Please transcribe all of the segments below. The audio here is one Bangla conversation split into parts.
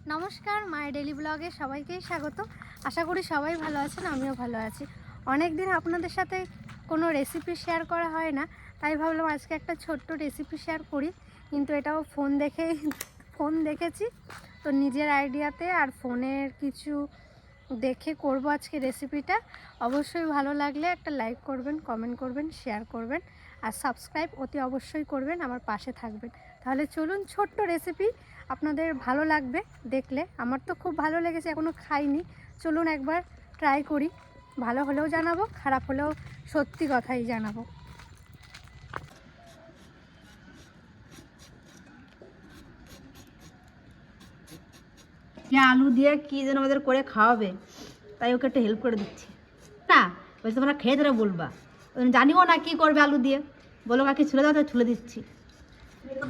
নমস্কার, মায়ের ডেলি ব্লগে সবাইকেই স্বাগত। আশা করি সবাই ভালো আছেন, আমিও ভালো আছি। অনেক দিন আপনাদের সাথে কোনো রেসিপি শেয়ার করা হয় না, তাই ভাবলাম আজকে একটা ছোট্ট রেসিপি শেয়ার করি। কিন্তু এটাও ফোন দেখেছি, তো নিজের আইডিয়াতে আর ফোনের কিছু দেখে করব আজকে রেসিপিটা। অবশ্যই ভালো লাগলে একটা লাইক করবেন, কমেন্ট করবেন, শেয়ার করবেন আর সাবস্ক্রাইব অতি অবশ্যই করবেন, আমার পাশে থাকবেন। তাহলে চলুন, ছোট্ট রেসিপি, আপনাদের ভালো লাগবে দেখলে। আমার তো খুব ভালো লেগেছে, এখনও খাইনি। চলুন একবার ট্রাই করি, ভালো হলেও জানাবো, খারাপ হলেও সত্যি কথাই জানাবো। আলু দিয়ে কি যেন আমাদের করে খাওয়াবে, তাই ওকে একটু হেল্প করে দিচ্ছি। না বলছি তোমরা খেয়ে ধরে বলবা, জানিও না কি করবে আলু দিয়ে, বলো কাকে ছুলে দাও, তো ছুলে দিচ্ছি।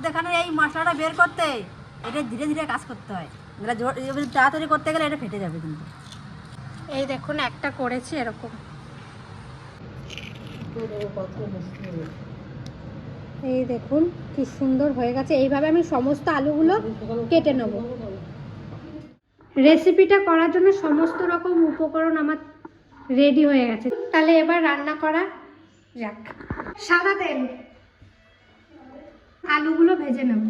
দেখানো এই মশলাটা বের করতে এটা ধীরে ধীরে কাজ করতে হয়, তাড়াতাড়ি করতে গেলে এটা ফেটে যাবে কিন্তু। এই দেখুন, একটা করেছি এরকম। এই দেখুন কি সুন্দর হয়ে গেছে। এইভাবে আমি সমস্ত আলুগুলো কেটে নেব। রেসিপিটা করার জন্য সমস্ত রকম উপকরণ আমার রেডি হয়ে গেছে। তাহলে এবার রান্না করা যাক। সাদা তেল, আলুগুলো ভেজে নেব।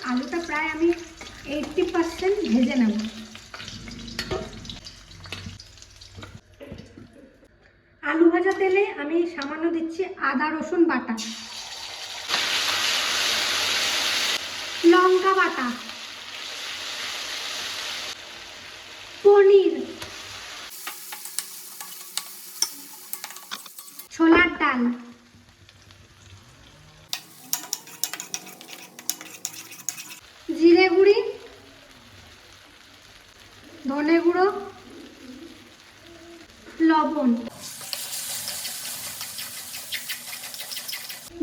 আলুটা প্রায় আমি 80% ভেজে নেব। আলু ভাজা তেলে আমি সামান্য দিচ্ছি আদা রসুন বাটা, লঙ্কা বাটা, পনির, ছোলার ডাল, জিরে গুঁড়ি, ধনে গুঁড়ো, লবণ,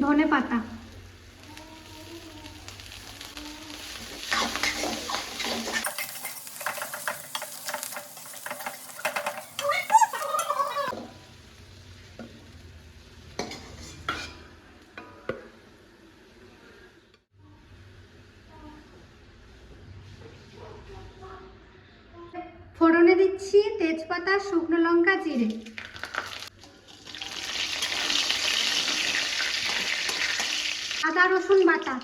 ধনে পাতা। ফোড়নে দিচ্ছি তেজপাতা, শুকনো লঙ্কা, জিরে। আদা রসুন বাটা,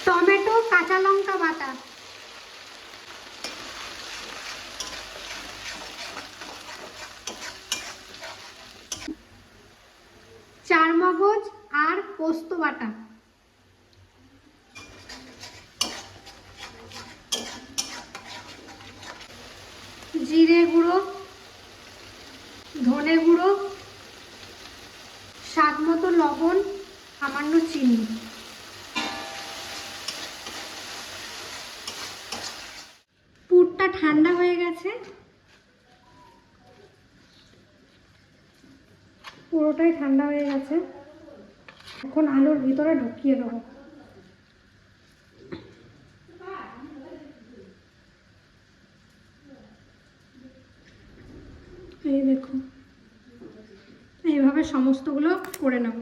টমেটো, কাঁচা লঙ্কা বাটা, চারমগজ আর পোস্ত বাটা, জিরে গুঁড়ো, ধনে গুঁড়ো, স্বাদ মতো লবণ, সামান্য চিনি। পুরটা ঠান্ডা হয়ে গেছে, পুরোটাই ঠান্ডা হয়ে গেছে। এখন আলুর ভিতরে ঢুকিয়ে দেবো। এই দেখো, এইভাবে সমস্তগুলো করে নেব।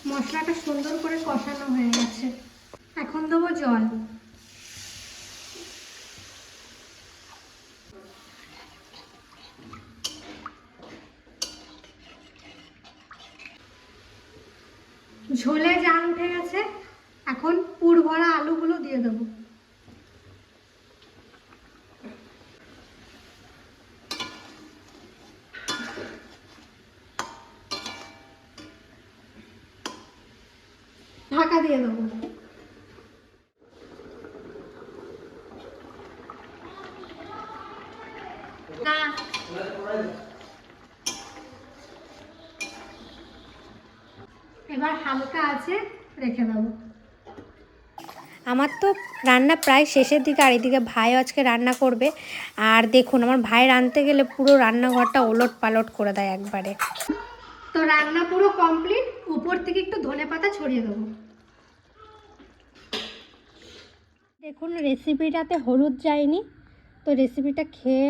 মশলাটা সুন্দর করে কষানো হয়ে গেছে, এখন দেবো জল। ঝোলে জাল উঠে গেছে, এখন পুর ভরা আলুগুলো দিয়ে দেবো। ঢাকা দিয়ে দেবো। এবার হালকা আছে রেখে দেবো। আমার তো রান্না প্রায় শেষের দিকে, আর এদিকে ভাইও আজকে রান্না করবে। আর দেখুন, আমার ভাই রাঁধতে গেলে পুরো রান্নাঘরটা ওলট পালট করে দেয় একবারে। তো রান্না পুরো কমপ্লিট, উপর থেকে একটু ধনেপাতা ছড়িয়ে দেবো। দেখুন রেসিপিটাতে হলুদ যায়নি, তো রেসিপিটা খেয়ে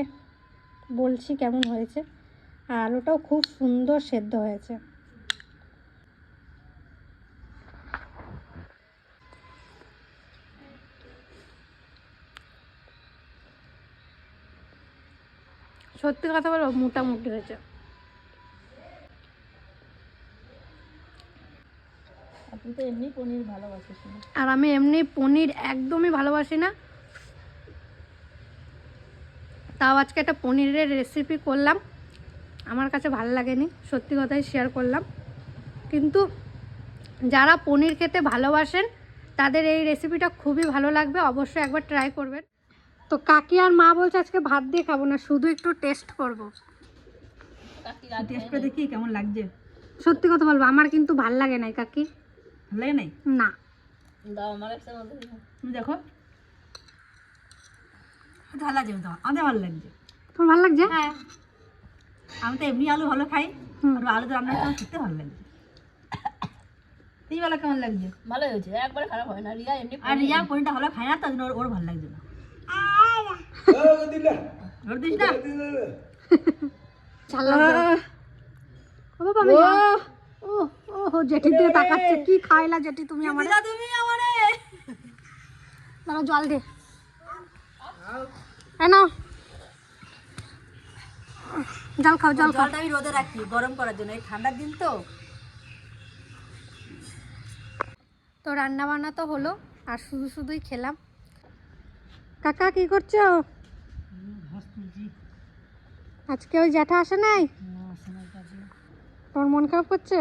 বলছি কেমন হয়েছে। আর আলুটাও খুব সুন্দর সেদ্ধ হয়েছে। সত্যি কথা বলো, মোটামুটি হয়েছে। আপনি তো এমনি পনির ভালোবাসিস না। আর আমি এমনি পনির একদমই ভালোবাসি না, তাও আজকে একটা পনিরের রেসিপি করলাম, আমার কাছে ভালো লাগেনি, সত্যি কথাই শেয়ার করলাম। কিন্তু যারা পনির খেতে ভালোবাসেন তাদের এই রেসিপিটা খুবই ভালো লাগবে, অবশ্যই একবার ট্রাই করবেন। তো কাকি আর মা বলছে আজকে ভাত দিয়ে খাবো না, শুধু একটু টেস্ট করব। টেস্ট করে দেখি কেমন লাগছে। সত্যি কথা বলবো, আমার কিন্তু ভাল লাগে নাই কাকি, ভালো লাগে নাই? না। দাও আমার একটা মধ্যে তুমি দেখো, ভালো লাগছে তো, আমাদের ভালো লাগছে। তোমার ভালো লাগছে? হ্যাঁ, আমি তো এমনি আলু ভালো খাই, আর আলু তো রান্না করে খেতে ভালো লাগছে। এই বেলা কেমন লাগছে? ভালো হয়েছে, একবারে খারাপ হয় না। রিয়া এমনি, আর রিয়া পনিরটা ভালো খায় না, তার জন্য ওর ভালো লাগছে না। ওর দিস না। ও বাবা, আমি ও জেঠির দিকে তাকাচ্ছে, কি খাইলা জেঠি তুমি আমারে? তুমি আমারে দাঁড়া, জল দে। নাও জল খাও, জল খাও। জলটা আমি রোদে রাখি গরম করার জন্য, এই ঠান্ডার দিন তো। তো রান্না বান্না তো হলো, আর শুধুই খেলাম। কাকা কি করছো? আজকে ওই জ্যাঠা আসে নাই? তোর মন খারাপ করছে?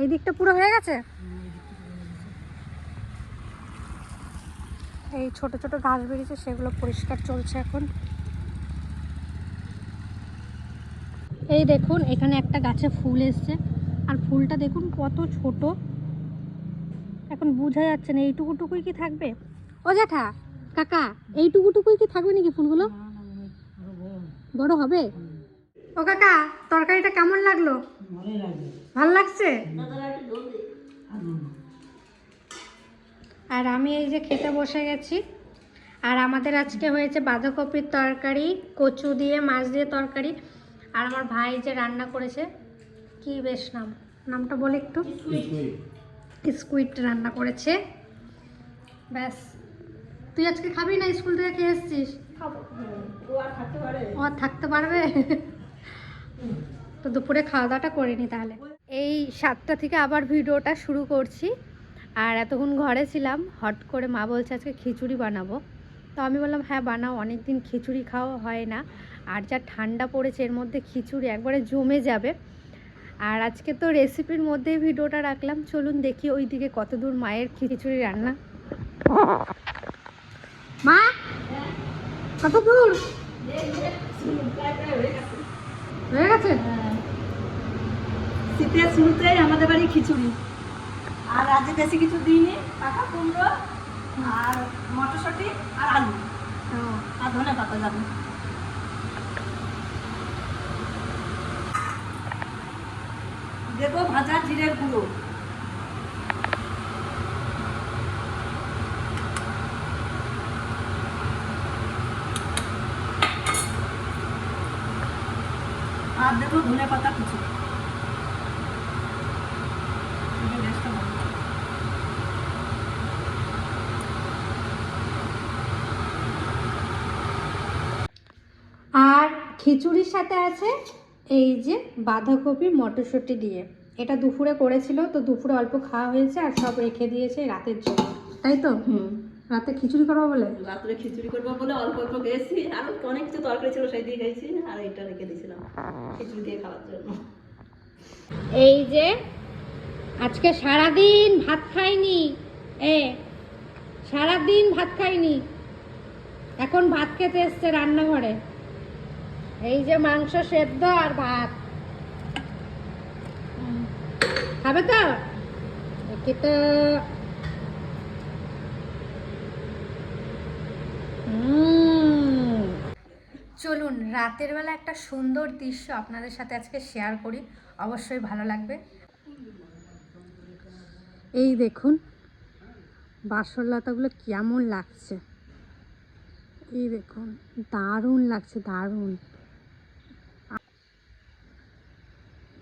এই দিকটা পুরো হয়ে গেছে। এই ছোট ছোট ঘাস বেরিয়েছে, সেগুলো পরিষ্কার চলছে এখন। এই দেখুন এখানে একটা গাছে ফুল এসছে, আর ফুলটা দেখুন কত ছোট, এখন বোঝা যাচ্ছে না এইটুকুটুকুই কি থাকবে। ও জ্যাঠা, কাকা, এইটুকুটুকুই কি থাকবে নাকি ফুলগুলো? বড় হবে? ও কাকা, তরকারিটা কেমন লাগলো? ভালো লাগছে? আর আমি এই যে খেতে বসে গেছি। আর আমাদের আজকে হয়েছে বাঁধাকপির তরকারি, কচু দিয়ে, মাছ দিয়ে তরকারি। আর আমার ভাই যে রান্না করেছে, কি বেশ নামটা বলে একটু, স্কুইড রান্না করেছে। ব্যাস, তুই আজকে খাবি না? স্কুল থেকে খেয়ে এসছিস? ও আর থাকতে পারবে? তো দুপুরে খাওয়া দাওয়াটা করে নি তাহলে। এই 7টা থেকে আবার ভিডিওটা শুরু করছি। আর এতক্ষণ ঘরে ছিলাম, হট করে মা বলছে আজকে খিচুড়ি বানাবো। তো আমি বললাম হ্যাঁ বানাও, অনেক দিন খিচুড়ি খাওয়া হয় না, আর যা ঠান্ডা পড়েছে এর মধ্যে খিচুড়ি একবারে জমে যাবে। আর আজকে তো রেসিপির মধ্যেই ভিডিওটা রাখলাম, চলুন দেখি ওইদিকে কত দূর মায়ের খিচুড়ি রান্না। মা, কত দূর হয়ে গেছে? শীতের শুরুতেই আমাদের বাড়ি খিচুড়ি, আর আজকে বেশি কিছু দিইনি, পাকা কুমড়ো আর মটরশুঁটি আর আলু আর ধনে পাতা যাবে। দেবো ভাজা জিরের গুঁড়ো, আর দেবো ধনে পাতা কুচি। আর খিচুড়ির সাথে আছে এই যে বাঁধাকপি মটরশুঁটি দিয়ে, এটা দুপুরে করেছিল, তো দুপুরে অল্প খাওয়া হয়েছে, আর সব রেখে দিয়েছে রাতের জন্য, তাই তো? রাতে খিচুড়ি করবো বলে, রাত্রে খিচুড়ি করবো বলে অল্প অল্প খেয়েছি, আর অনেক কিছু তরকারি ছিল সেই দিয়ে খেয়েছি, আর এটা রেখে দিয়েছিলাম খিচুড়ি দিয়ে খাওয়ার জন্য। এই যে আজকে সারাদিন ভাত খাইনি, সারাদিন ভাত খাইনি, এখন ভাত খেতে এসছে রান্নাঘরে। এই যে মাংস সেদ্ধ আর ভাত খাবে তো? তো চলুন রাতের বেলা একটা সুন্দর দৃশ্য আপনাদের সাথে আজকে শেয়ার করি, অবশ্যই ভালো লাগবে। এই দেখুন বাসর লতাগুলো কেমন লাগছে, এই দেখুন দারুণ লাগছে, দারুণ।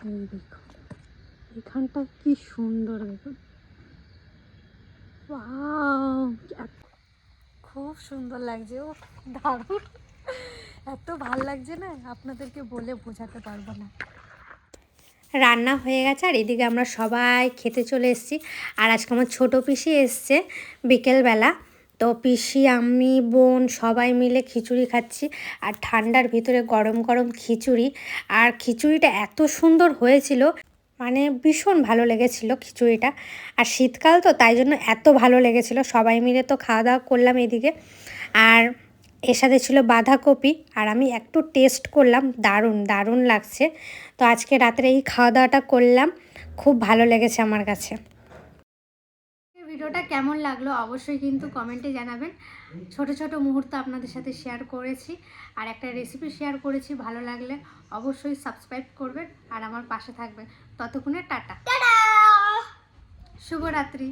এই দেখুন এখানটা কি সুন্দর, দেখুন ওয়াও, খুব সুন্দর লাগছে, ও দারুণ, এত ভাল লাগছে না আপনাদেরকে বলে বোঝাতে পারবো না। রান্না হয়ে গেছে আর এদিকে আমরা সবাই খেতে চলে এসেছি। আর আজকে আমার ছোটো পিসি এসছে বিকেলবেলা, তো পিসি আমি বোন সবাই মিলে খিচুড়ি খাচ্ছি। আর ঠান্ডার ভিতরে গরম গরম খিচুড়ি, আর খিচুড়িটা এত সুন্দর হয়েছিল, মানে ভীষণ ভালো লেগেছিল খিচুড়িটা। আর শীতকাল তো তাই জন্য এত ভালো লেগেছিল, সবাই মিলে তো খাওয়া দাওয়া করলাম এদিকে। আর এর সাথে ছিল বাঁধাকপি, আর আমি একটু টেস্ট করলাম, দারুণ দারুণ লাগছে। তো আজকে রাত্রে এই খাওয়া দাওয়াটা করলাম, খুব ভালো লেগেছে আমার কাছে। ভিডিওটা কেমন লাগলো অবশ্যই কিন্তু কমেন্টে জানাবেন। ছোট ছোট মুহূর্ত আপনাদের সাথে শেয়ার করেছি, আর একটা রেসিপি শেয়ার করেছি। ভালো লাগলে অবশ্যই সাবস্ক্রাইব করবেন আর আমার পাশে থাকবেন। ততক্ষণে টাটা, শুভরাত্রি।